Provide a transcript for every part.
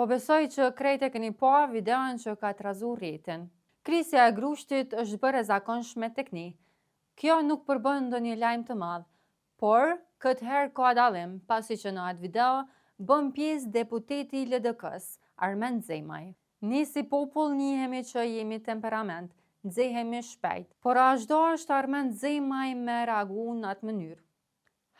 Po besoj që krejt e keni pa videon që ka trazu rritin. Krisja e grushtit është bërë e zakonshme tek ne. Kjo nuk përbën ndonjë lajm të madh, por këtë herë ka dallim, pasi që në atë video bën pjesë deputeti i LDK-s, Armend Zemaj. Ne si popull njihemi që jemi temperament, nxehemi shpejt, por a është Armend Zemaj me reagu në atë mënyrë?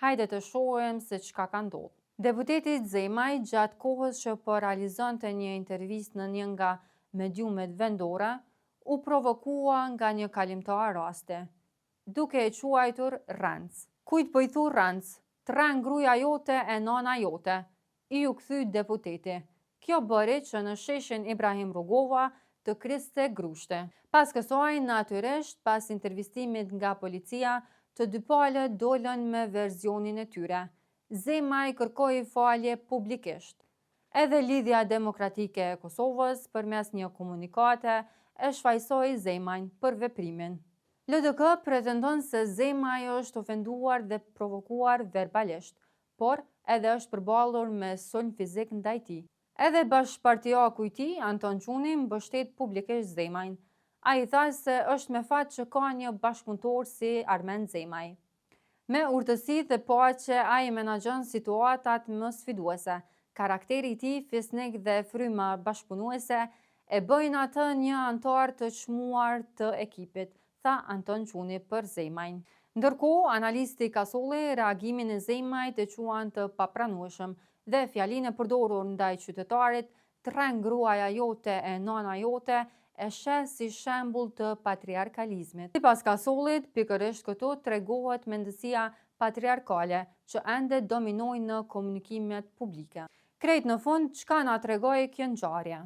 Hajde të shohim se çka ka ndodhur. Deputeti Zemaj, gjatë kohës që po realizonte një intervistë në një nga mediumet vendore, u provokua nga një kalimtar raste, duke e quajtur Renc. Kujt po i thu Renc? Tren gruaja jote e nana jote, i u kthy deputeti. Kjo bëri që në sheshin Ibrahim Rugova të kriste grushte. Pas kësaj, natyrisht, pas intervistimit nga policia, të dy palët dolën me verzionin e tyre. Zemaj kërkoi falje publikisht. Edhe Lidhja Demokratike e Kosovës, përmes një komunikate, e shfaqsoi Zemajn për veprimin. LDK pretendon se Zemaj është ofenduar dhe provokuar verbalisht, por edhe është përballur me sulm fizik ndaj tij. Edhe bashkëpartiaku i tij, Anton Çuni, mbështet publikisht Zemajn. Ai tha se është me fat që ka një bashkëpunëtor si Armend Zemaj. Me urtësi dhe paqe ai menaxhon situatat më sfiduese. Karakteri i tij, fisnik dhe fryma bashkëpunuese e bëjnë atë një antar të çmuar të ekipit, tha Anton Çuni për Zemajn. Ndërkohë, analisti ka solli reagimin e Zemajt e quan të papranueshëm dhe fjalinë e përdorur ndaj qytetarit, tren gruaja jote e nana jote, e sheh si shembull të patriarkalizmit. Sipas Kasollit, pikërisht këtu tregohet mendësia patriarkale që ende dominoi në komunikimet publike. Krejt në fund, çka na tregoi kjo ngjarje?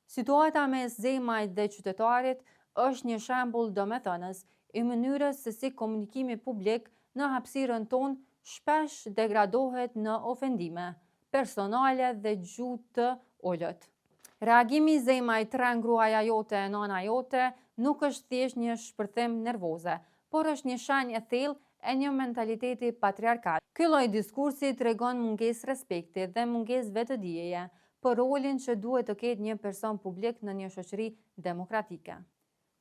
Situata mes Zemajt dhe qytetarit është një shembull domethënës i mënyrës se si komunikimi publik në hapësirën tonë shpesh degradohet në ofendime personale dhe gjuhë të ulët. Reagimi i Zemajt tren gruaja jote e nana jote nuk është thjesht një shpërthim nervoze, por është një shenjë e thellë e një mentaliteti patriarkal. Ky lloj diskursi tregon mungesë respekti dhe mungesë vetëdijeje për rolin që duhet të ketë një person publik në një shoqëri demokratike.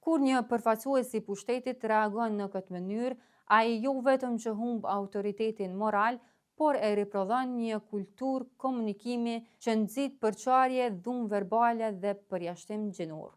Kur një përfaqësues i pushtetit reagon në këtë mënyrë, ai jo vetëm që humb autoritetin moral, por e riprodhon një kulturë komunikimi që nxit përçarje, dhunë verbale dhe përjashtim gjinor.